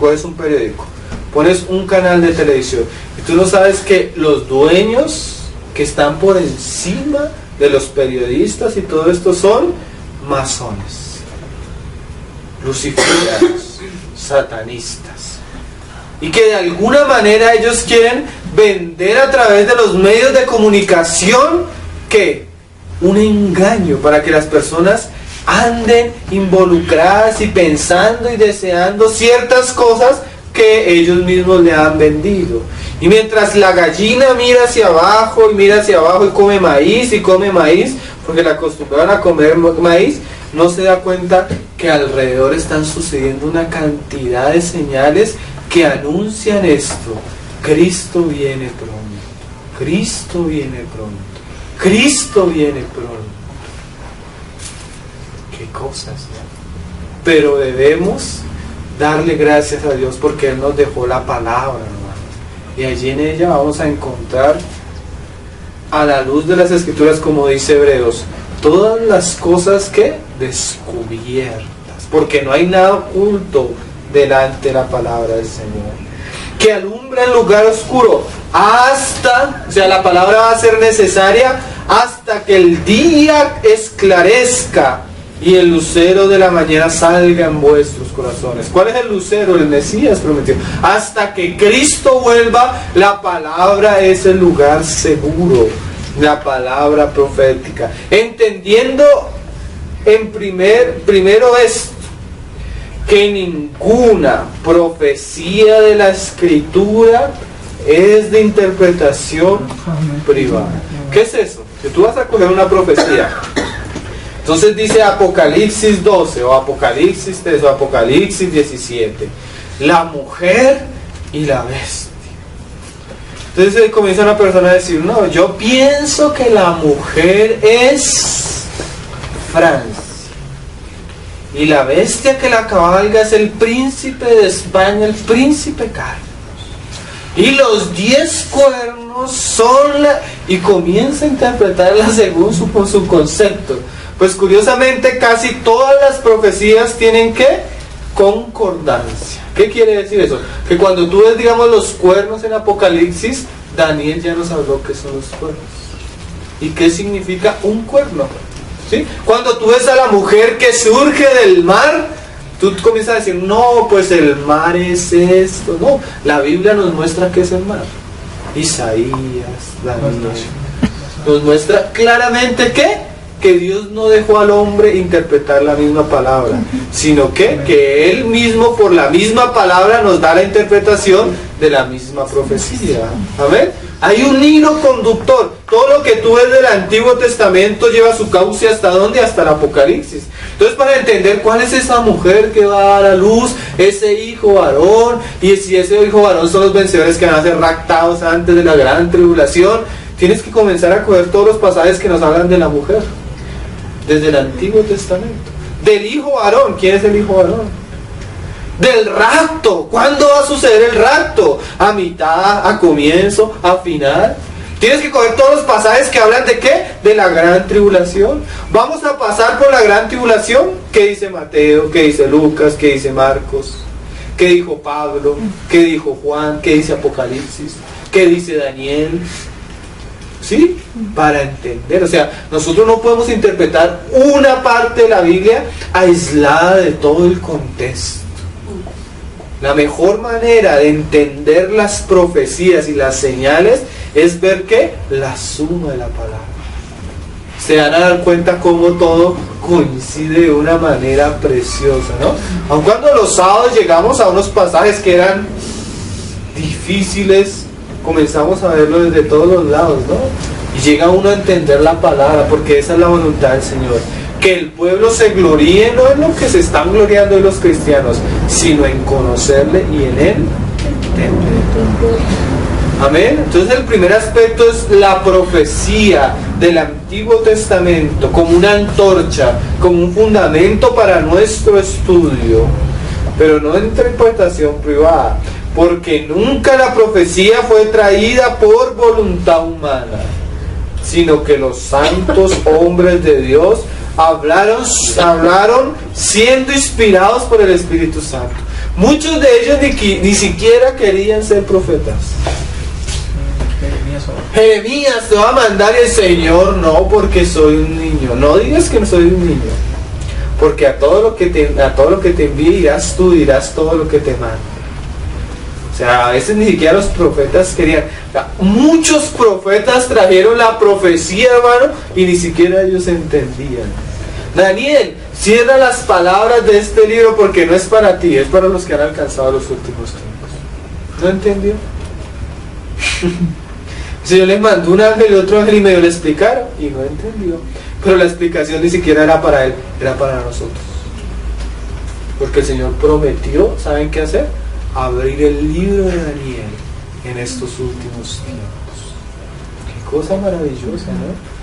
pones un canal de televisión, y tú no sabes que los dueños que están por encima de los periodistas y todo esto son masones, luciferianos, satanistas, y que de alguna manera ellos quieren vender a través de los medios de comunicación que un engaño para que las personas anden involucradas y pensando y deseando ciertas cosas que ellos mismos le han vendido. Y mientras la gallina mira hacia abajo y come maíz, porque la acostumbraron a comer maíz, no se da cuenta que alrededor están sucediendo una cantidad de señales que anuncian esto. Cristo viene pronto, Cristo viene pronto, Cristo viene pronto. Qué cosas, ¿no? Pero debemos darle gracias a Dios porque Él nos dejó la palabra, hermano. Y allí en ella vamos a encontrar a la luz de las Escrituras, como dice Hebreos, todas las cosas que descubiertas, porque no hay nada oculto delante de la palabra del Señor, que alumbra en lugar oscuro hasta, o sea, la palabra va a ser necesaria hasta que el día esclarezca y el lucero de la mañana salga en vuestros corazones. ¿Cuál es el lucero? El Mesías prometió. Hasta que Cristo vuelva, la palabra es el lugar seguro, la palabra profética. Entendiendo primero esto, que ninguna profecía de la Escritura es de interpretación privada. ¿Qué es eso? Si tú vas a coger una profecía, entonces dice Apocalipsis 12 o Apocalipsis 3 o Apocalipsis 17, la mujer y la bestia. Entonces comienza una persona a decir, no, yo pienso que la mujer es Francia y la bestia que la cabalga es el príncipe de España, el príncipe Carlos, y los 10 cuernos son y comienza a interpretarla según su concepto. Pues curiosamente casi todas las profecías tienen ¿qué? Concordancia. ¿Qué quiere decir eso? Que cuando tú ves, digamos, los cuernos en Apocalipsis, Daniel ya nos habló qué son los cuernos y qué significa un cuerno, ¿sí? Cuando tú ves a la mujer que surge del mar, tú comienzas a decir, no, pues el mar es esto. No, la Biblia nos muestra qué es el mar. Isaías, Daniel, nos muestra claramente que Dios no dejó al hombre interpretar la misma palabra, sino que Él mismo por la misma palabra nos da la interpretación de la misma profecía. Amén. Hay un hilo conductor. Todo lo que tú ves del Antiguo Testamento lleva su cauce ¿hasta dónde? Hasta el Apocalipsis. Entonces, para entender cuál es esa mujer que va a dar a luz, ese hijo varón, y si ese hijo varón son los vencedores que van a ser raptados antes de la gran tribulación, tienes que comenzar a coger todos los pasajes que nos hablan de la mujer desde el Antiguo Testamento. Del hijo varón. ¿Quién es el hijo varón? Del rapto. ¿Cuándo va a suceder el rapto? ¿A mitad? ¿A comienzo? ¿A final? Tienes que coger todos los pasajes que hablan de ¿qué? De la gran tribulación. Vamos a pasar por la gran tribulación. ¿Qué dice Mateo? ¿Qué dice Lucas? ¿Qué dice Marcos? ¿Qué dijo Pablo? ¿Qué dijo Juan? ¿Qué dice Apocalipsis? ¿Qué dice Daniel? ¿Sí? Para entender, o sea, nosotros no podemos interpretar una parte de la Biblia aislada de todo el contexto. La mejor manera de entender las profecías y las señales es ver que la suma de la palabra. Se van a dar cuenta cómo todo coincide de una manera preciosa, ¿no? Aun cuando los sábados llegamos a unos pasajes que eran difíciles, comenzamos a verlo desde todos los lados, ¿no? Y llega uno a entender la palabra, porque esa es la voluntad del Señor. Que el pueblo se gloríe no en lo que se están gloriando hoy los cristianos, sino en conocerle y en él entender. Amén. Entonces el primer aspecto es la profecía del Antiguo Testamento como una antorcha, como un fundamento para nuestro estudio, pero no de interpretación privada, porque nunca la profecía fue traída por voluntad humana, sino que los santos hombres de Dios hablaron siendo inspirados por el Espíritu Santo. Muchos de ellos ni siquiera querían ser profetas. Jeremías te va a mandar el Señor, no, porque soy un niño. No digas que no soy un niño, porque a todo lo que te envíe irás tú, dirás todo lo que te manda. O sea, a veces ni siquiera los profetas querían. O sea, muchos profetas trajeron la profecía, hermano, y ni siquiera ellos entendían. Daniel, cierra las palabras de este libro porque no es para ti, es para los que han alcanzado los últimos tiempos. ¿No entendió? El Señor le mandó un ángel y otro ángel y medio le explicaron y no entendió. Pero la explicación ni siquiera era para él, era para nosotros. Porque el Señor prometió, ¿saben qué hacer? Abrir el libro de Daniel en estos últimos tiempos. Qué cosa maravillosa, ¿no?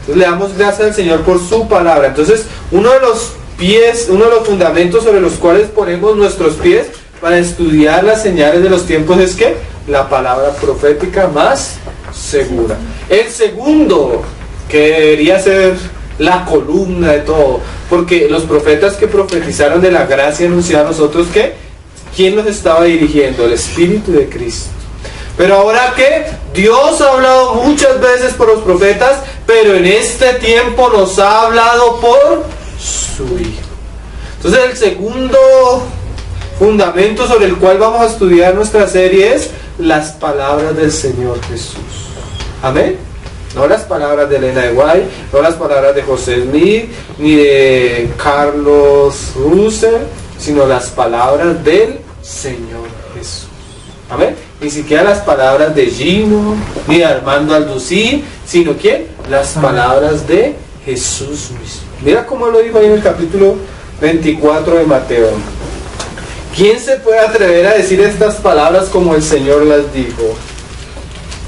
Entonces le damos gracias al Señor por su palabra. Entonces uno de los fundamentos sobre los cuales ponemos nuestros pies para estudiar las señales de los tiempos es que la palabra profética más segura. El segundo, que debería ser la columna de todo, porque los profetas que profetizaron de la gracia anunciaron a nosotros que ¿quién los estaba dirigiendo? El Espíritu de Cristo. Pero ahora que Dios ha hablado muchas veces por los profetas, pero en este tiempo nos ha hablado por su Hijo. Entonces el segundo fundamento sobre el cual vamos a estudiar nuestra serie es las palabras del Señor Jesús. Amén. No las palabras de Elena de White, no las palabras de José Smith, ni de Carlos Russell, sino las palabras del Señor Jesús. Amén. Ni siquiera las palabras de Gino, ni de Armando Alducín, sino ¿quién? Las palabras de Jesús mismo. Mira cómo lo dijo ahí en el capítulo 24 de Mateo. ¿Quién se puede atrever a decir estas palabras como el Señor las dijo?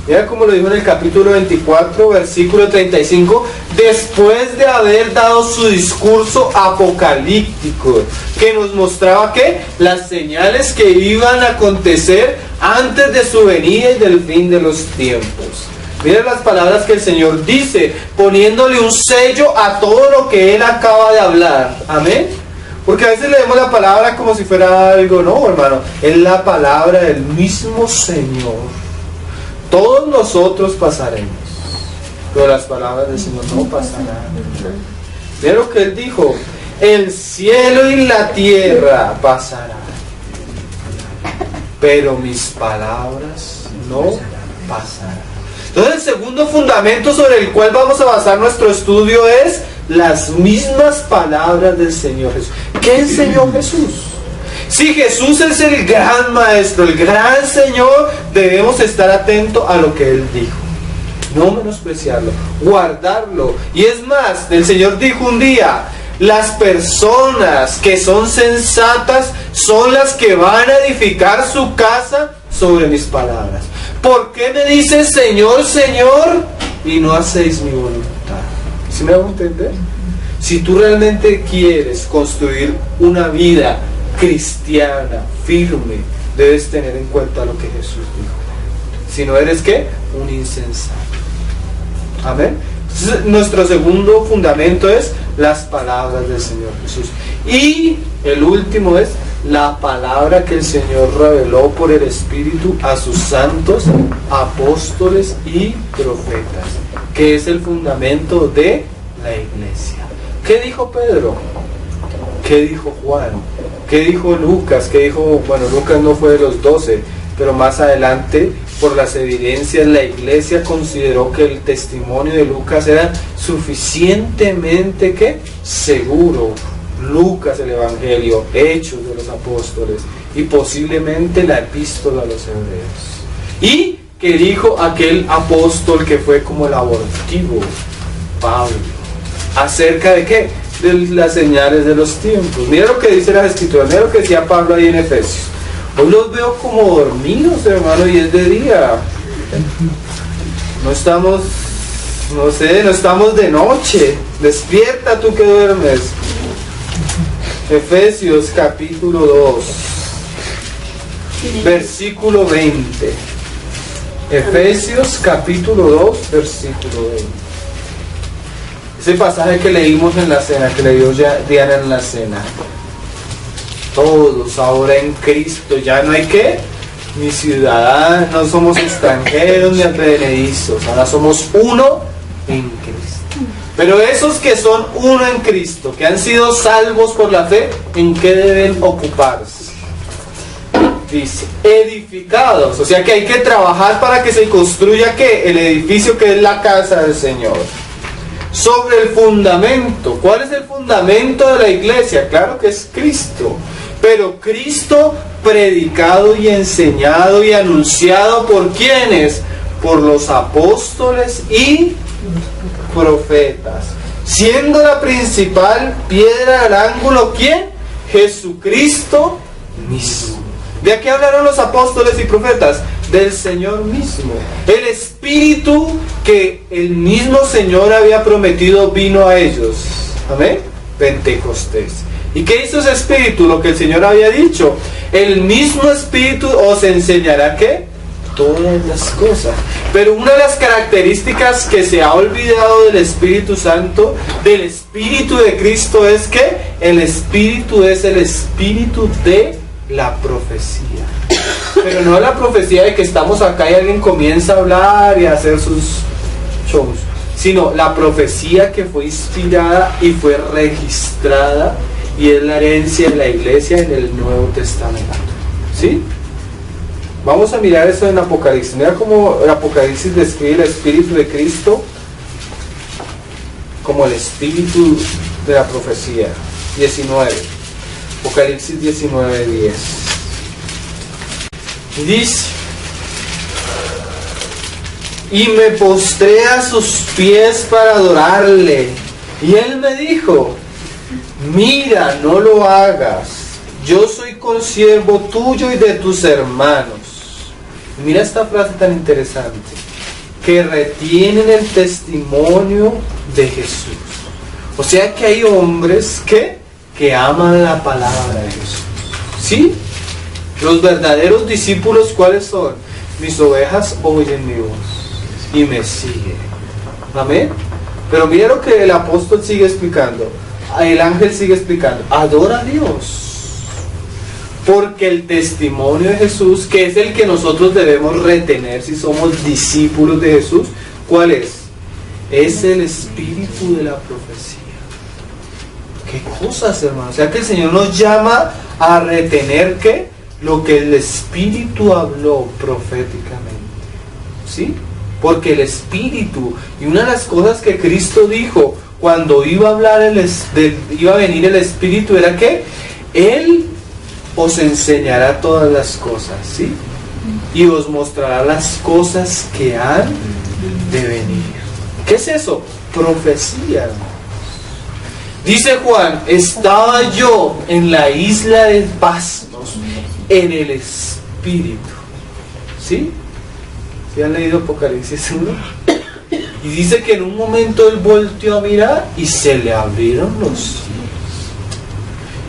Mira cómo lo dijo en el capítulo 24, versículo 35, después de haber dado su discurso apocalíptico, que nos mostraba que las señales que iban a acontecer antes de su venida y del fin de los tiempos. Miren las palabras que el Señor dice, poniéndole un sello a todo lo que Él acaba de hablar. Amén. Porque a veces leemos la palabra como si fuera algo, no, hermano, es la palabra del mismo Señor. Todos nosotros pasaremos, pero las palabras del Señor no pasarán. Mira lo que Él dijo, el cielo y la tierra pasarán, pero mis palabras no pasarán. Entonces el segundo fundamento sobre el cual vamos a basar nuestro estudio es las mismas palabras del Señor Jesús. ¿Qué enseñó Jesús? Si Jesús es el gran maestro, el gran Señor, debemos estar atentos a lo que Él dijo. No menospreciarlo, guardarlo. Y es más, el Señor dijo un día, las personas que son sensatas son las que van a edificar su casa sobre mis palabras. ¿Por qué me dices Señor, Señor, y no hacéis mi voluntad? ¿Sí me hago entender? Si tú realmente quieres construir una vida cristiana, firme, debes tener en cuenta lo que Jesús dijo. Si no eres, ¿qué? Un insensato. Amén. Entonces, nuestro segundo fundamento es las palabras del Señor Jesús. Y el último es la palabra que el Señor reveló por el Espíritu a sus santos apóstoles y profetas, que es el fundamento de la iglesia. ¿Qué dijo Pedro? ¿Qué dijo Juan? ¿Qué dijo Lucas? ¿Qué dijo? Bueno, Lucas no fue de los 12, pero más adelante, por las evidencias, la iglesia consideró que el testimonio de Lucas era suficientemente ¿qué? Seguro. Lucas, el Evangelio, Hechos de los Apóstoles y posiblemente la Epístola a los Hebreos. ¿Y qué dijo aquel apóstol que fue como el abortivo? Pablo. ¿Acerca de qué? De las señales de los tiempos. Mira lo que dice la Escritura, mira lo que decía Pablo ahí en Efesios. Hoy los veo como dormidos, hermano, y es de día. No estamos, no sé, no estamos de noche. Despierta tú que duermes. Efesios capítulo 2, versículo 20. Efesios capítulo 2, versículo 20. Ese pasaje que leímos en la cena, que leyó Diana en la cena. Todos ahora en Cristo, ya no hay que, ni ciudadanos, no somos extranjeros ni advenedizos, ahora somos uno en Cristo. Pero esos que son uno en Cristo, que han sido salvos por la fe, ¿en qué deben ocuparse? Dice, edificados, o sea que hay que trabajar para que se construya ¿qué? El edificio que es la casa del Señor. Sobre el fundamento. ¿Cuál es el fundamento de la iglesia? Claro que es Cristo. Pero Cristo predicado y enseñado y anunciado ¿por quiénes? Por los apóstoles y profetas. Siendo la principal piedra del ángulo, ¿quién? Jesucristo mismo. ¿De qué hablaron los apóstoles y profetas? Del Señor mismo. El Espíritu que el mismo Señor había prometido vino a ellos. Amén. Pentecostés. ¿Y qué hizo ese Espíritu? Lo que el Señor había dicho. El mismo Espíritu os enseñará ¿qué? Todas las cosas. Pero una de las características que se ha olvidado del Espíritu Santo, del Espíritu de Cristo, es que el Espíritu es el Espíritu de la profecía. Pero no la profecía de que estamos acá y alguien comienza a hablar y a hacer sus shows, sino la profecía que fue inspirada y fue registrada y es la herencia de la iglesia en el Nuevo Testamento. ¿Sí? Vamos a mirar eso en Apocalipsis. Mira cómo el Apocalipsis describe el Espíritu de Cristo como el Espíritu de la profecía. 19. Apocalipsis 19:10. Dice: y me postré a sus pies para adorarle. Y él me dijo: mira, no lo hagas. Yo soy consiervo tuyo y de tus hermanos. Mira esta frase tan interesante: que retienen el testimonio de Jesús. O sea que hay hombres que aman la palabra de Jesús. ¿Sí? Los verdaderos discípulos, ¿cuáles son? Mis ovejas oyen mi voz y me siguen. Amén. Pero mira lo que el apóstol sigue explicando. El ángel sigue explicando: adora a Dios. Porque el testimonio de Jesús, que es el que nosotros debemos retener si somos discípulos de Jesús, ¿cuál es? Es el espíritu de la profecía. ¿Qué cosas, hermanos? O sea que el Señor nos llama a retener ¿qué? Lo que el Espíritu habló proféticamente. ¿Sí? Porque el Espíritu, y una de las cosas que Cristo dijo cuando iba a hablar iba a venir el Espíritu, era que Él os enseñará todas las cosas, ¿sí? Y os mostrará las cosas que han de venir. ¿Qué es eso? Profecía, hermanos. Dice Juan: estaba yo en la isla de Pasmos en el Espíritu. ¿Sí? ¿Sí han leído Apocalipsis 1? Y dice que en un momento él volteó a mirar y se le abrieron los cielos.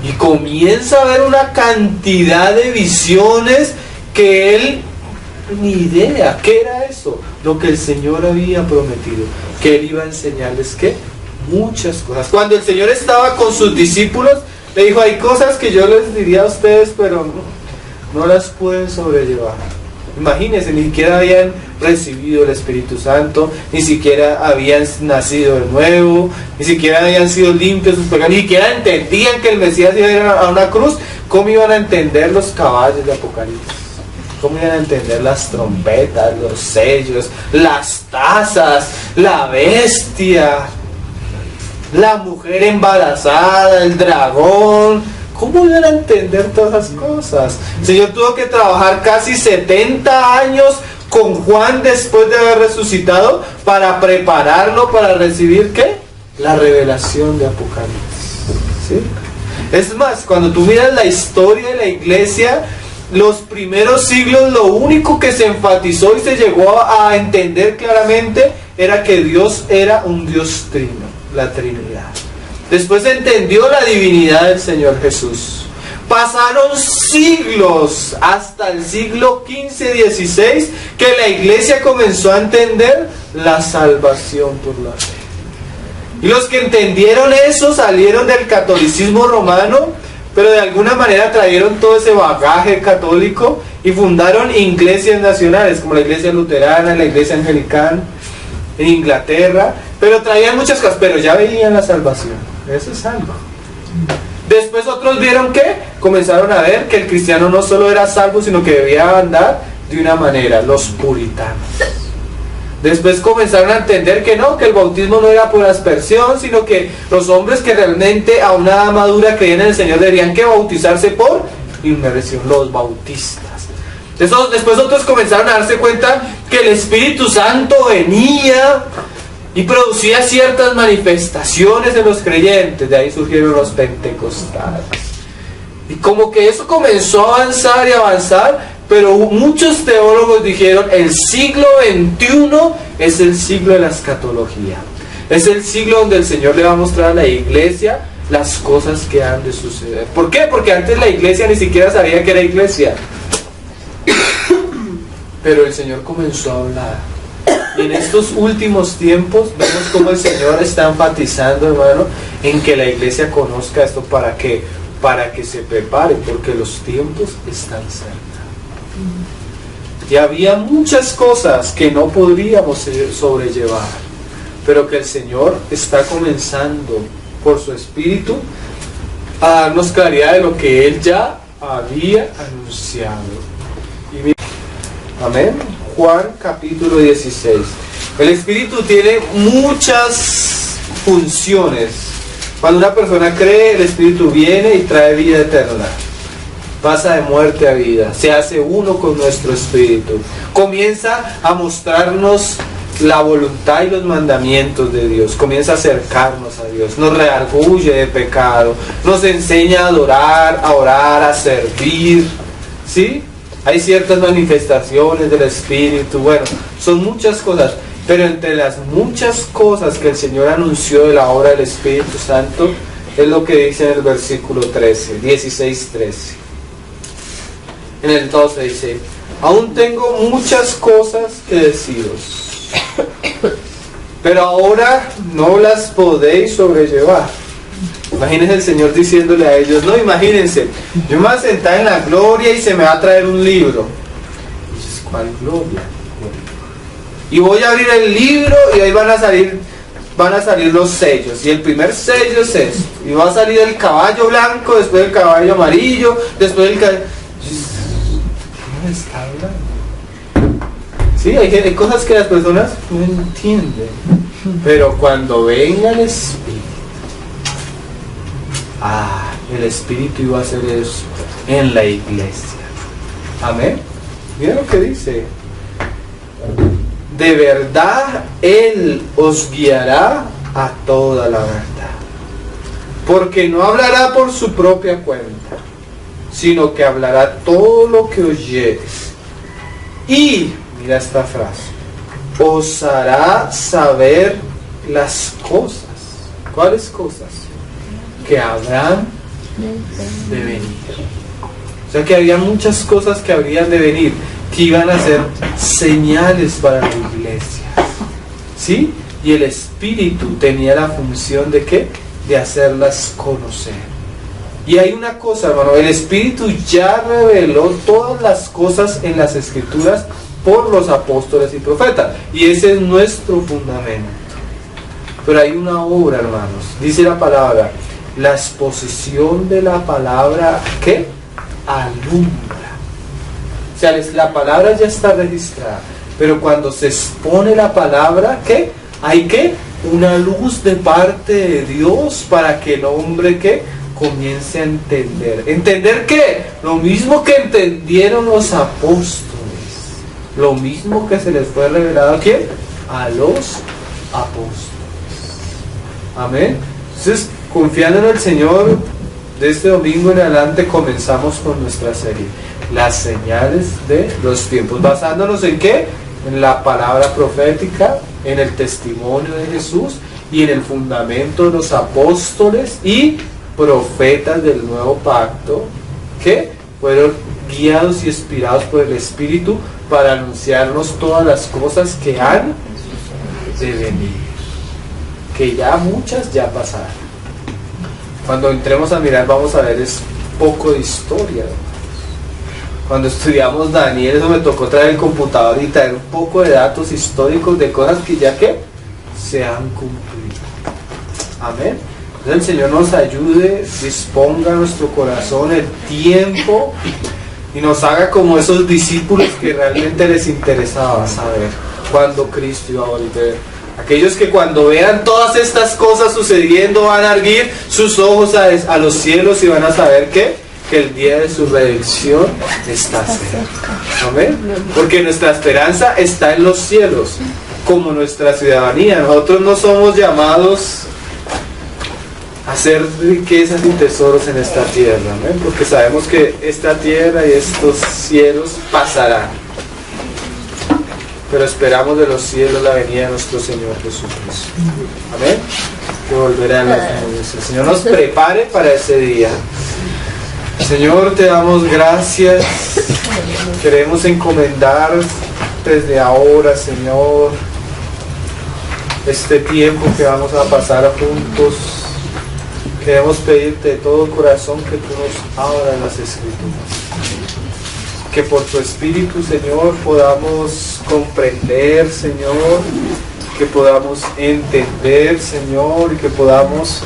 Y comienza a ver una cantidad de visiones que él ni idea. ¿Qué era eso? Lo que el Señor había prometido. Que él iba a enseñarles ¿qué? Muchas cosas. Cuando el Señor estaba con sus discípulos, le dijo: hay cosas que yo les diría a ustedes, pero no las pueden sobrellevar. Imagínense, ni siquiera habían recibido el Espíritu Santo, ni siquiera habían nacido de nuevo, ni siquiera habían sido limpios sus pecados, ni siquiera entendían que el Mesías iba a ir a una cruz. ¿Cómo iban a entender los caballos de Apocalipsis? ¿Cómo iban a entender las trompetas, los sellos, las tazas, la bestia, la mujer embarazada, el dragón? ¿Cómo iban a entender todas esas cosas? El Señor tuvo que trabajar casi 70 años con Juan después de haber resucitado para prepararlo para recibir ¿qué? La revelación de Apocalipsis. ¿Sí? Es más, cuando tú miras la historia de la iglesia, los primeros siglos, lo único que se enfatizó y se llegó a entender claramente era que Dios era un Dios trino, la Trinidad. Después se entendió la divinidad del Señor Jesús. Pasaron siglos, hasta el siglo XV-XVI, que la iglesia comenzó a entender la salvación por la fe. Y los que entendieron eso salieron del catolicismo romano, pero de alguna manera trajeron todo ese bagaje católico y fundaron iglesias nacionales, como la iglesia luterana, la iglesia anglicana en Inglaterra, pero traían muchas cosas, pero ya veían la salvación. Eso es algo. Después otros vieron que comenzaron a ver que el cristiano no solo era salvo, sino que debía andar de una manera, los puritanos. Después comenzaron a entender que no, que el bautismo no era por aspersión, sino que los hombres que realmente a una edad madura creían en el Señor deberían que bautizarse por inmersión, los bautistas. Después otros comenzaron a darse cuenta que el Espíritu Santo venía y producía ciertas manifestaciones en los creyentes. De ahí surgieron los pentecostales. Y como que eso comenzó a avanzar y avanzar, pero muchos teólogos dijeron: el siglo XXI es el siglo de la escatología. Es el siglo donde el Señor le va a mostrar a la iglesia las cosas que han de suceder. ¿Por qué? Porque antes la iglesia ni siquiera sabía que era iglesia. Pero el Señor comenzó a hablar. Y en estos últimos tiempos vemos cómo el Señor está enfatizando, hermano, en que la iglesia conozca esto. ¿Para qué? Para que se prepare, porque los tiempos están cerca. Y había muchas cosas que no podríamos sobrellevar, pero que el Señor está comenzando por su Espíritu a darnos claridad de lo que Él ya había anunciado. Amén. Juan capítulo 16. El Espíritu tiene muchas funciones. Cuando una persona cree, el Espíritu viene y trae vida eterna. Pasa de muerte a vida. Se hace uno con nuestro Espíritu. Comienza a mostrarnos la voluntad y los mandamientos de Dios. Comienza a acercarnos a Dios. Nos redarguye de pecado. Nos enseña a adorar, a orar, a servir. ¿Sí? Hay ciertas manifestaciones del Espíritu. Bueno, son muchas cosas. Pero entre las muchas cosas que el Señor anunció de la obra del Espíritu Santo, es lo que dice en el versículo 13, 16-13. En el 12 dice: aún tengo muchas cosas que deciros, pero ahora no las podéis sobrellevar. Imagínense el Señor diciéndole a ellos: no, imagínense, yo me voy a sentar en la gloria y se me va a traer un libro. Y dices: ¿cuál gloria? Y voy a abrir el libro y ahí van a salir los sellos. Y el primer sello es esto. Y va a salir el caballo blanco, después el caballo amarillo, después el caballo... ¿Qué me está hablando? Sí, hay cosas que las personas no entienden. Pero cuando venga el Espíritu, el Espíritu iba a hacer eso en la iglesia. Amén. Mira lo que dice: de verdad Él os guiará a toda la verdad, porque no hablará por su propia cuenta, sino que hablará todo lo que oyeres. Y, mira esta frase, os hará saber las cosas. ¿Cuáles cosas? Que habrán de venir. O sea que había muchas cosas que habrían de venir, que iban a ser señales para la iglesia. ¿Sí? Y el Espíritu tenía la función de ¿qué? De hacerlas conocer. Y hay una cosa, hermano, el Espíritu ya reveló todas las cosas en las Escrituras por los apóstoles y profetas. Y ese es nuestro fundamento. Pero hay una obra, hermanos. Dice la palabra: la exposición de la palabra, ¿qué? Alumbra. O sea, la palabra ya está registrada, pero cuando se expone la palabra, ¿qué? Hay que una luz de parte de Dios para que el hombre, ¿qué? Comience a entender. ¿Entender qué? Lo mismo que entendieron los apóstoles, lo mismo que se les fue revelado, ¿a quién? A los apóstoles. Amén. Entonces, confiando en el Señor, de este domingo en adelante comenzamos con nuestra serie, las señales de los tiempos, basándonos en ¿qué? En la palabra profética, en el testimonio de Jesús y en el fundamento de los apóstoles y profetas del nuevo pacto, que fueron guiados y inspirados por el Espíritu para anunciarnos todas las cosas que han de venir, que ya muchas ya pasaron. Cuando entremos a mirar vamos a ver es poco de historia. Cuando estudiamos Daniel, eso me tocó traer el computador y traer un poco de datos históricos de cosas que ya que se han cumplido. Amén. Entonces el Señor nos ayude, disponga nuestro corazón, el tiempo, y nos haga como esos discípulos que realmente les interesaba saber cuándo Cristo iba a volver. Aquellos que cuando vean todas estas cosas sucediendo van a erguir sus ojos a los cielos y van a saber que el día de su redención está cerca. Amén. Porque nuestra esperanza está en los cielos, como nuestra ciudadanía. Nosotros no somos llamados a hacer riquezas y tesoros en esta tierra. Amén. Porque sabemos que esta tierra y estos cielos pasarán. Pero esperamos de los cielos la venida de nuestro Señor Jesucristo. Amén. Que volverá en las nubes. El Señor nos prepare para ese día. Señor, te damos gracias. Queremos encomendar desde ahora, Señor, este tiempo que vamos a pasar juntos. Queremos pedirte de todo corazón que tú nos abras las Escrituras. Que por tu Espíritu, Señor, podamos comprender, Señor, que podamos entender, Señor, y que podamos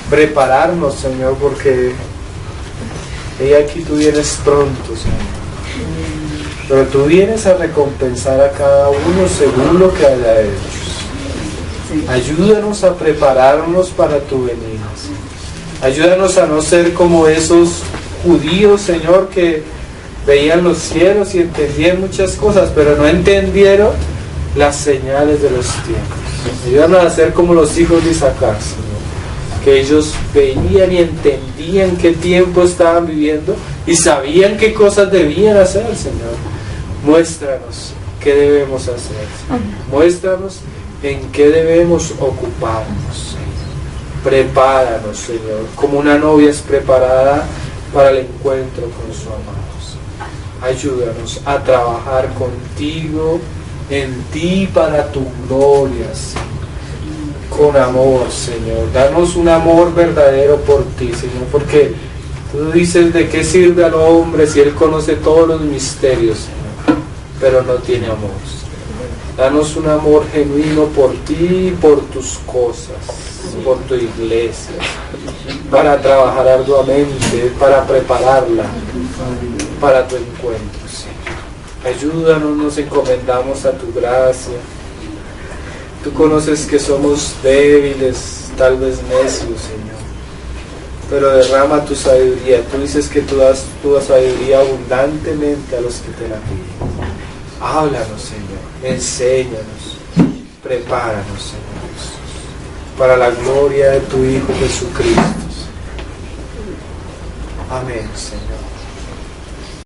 prepararnos, Señor, porque aquí tú vienes pronto, Señor. Pero tú vienes a recompensar a cada uno según lo que haya hecho. Ayúdanos a prepararnos para tu venida. Ayúdanos a no ser como esos judíos, Señor, que veían los cielos y entendían muchas cosas, pero no entendieron las señales de los tiempos. Ayúdanos a ser como los hijos de Isaacar, Señor, que ellos veían y entendían qué tiempo estaban viviendo y sabían qué cosas debían hacer, Señor. Muéstranos qué debemos hacer, Señor. Muéstranos en qué debemos ocuparnos. Prepáranos, Señor, como una novia es preparada para el encuentro con su amado. Ayúdanos a trabajar contigo, en ti, para tu gloria, Señor. Con amor, Señor. Danos un amor verdadero por ti, Señor, porque tú dices de qué sirve al hombre si él conoce todos los misterios, Señor, pero no tiene amor, Señor. Danos un amor genuino por ti y por tus cosas, por tu iglesia, para trabajar arduamente, para prepararla para tu encuentro, Señor. Ayúdanos, nos encomendamos a tu gracia. Tú conoces que somos débiles, tal vez necios, Señor, pero derrama tu sabiduría. Tú dices que tú das tu sabiduría abundantemente a los que te la piden. Háblanos, Señor, enséñanos, prepáranos, Señor Jesús, para la gloria de tu Hijo Jesucristo. Amén, Señor.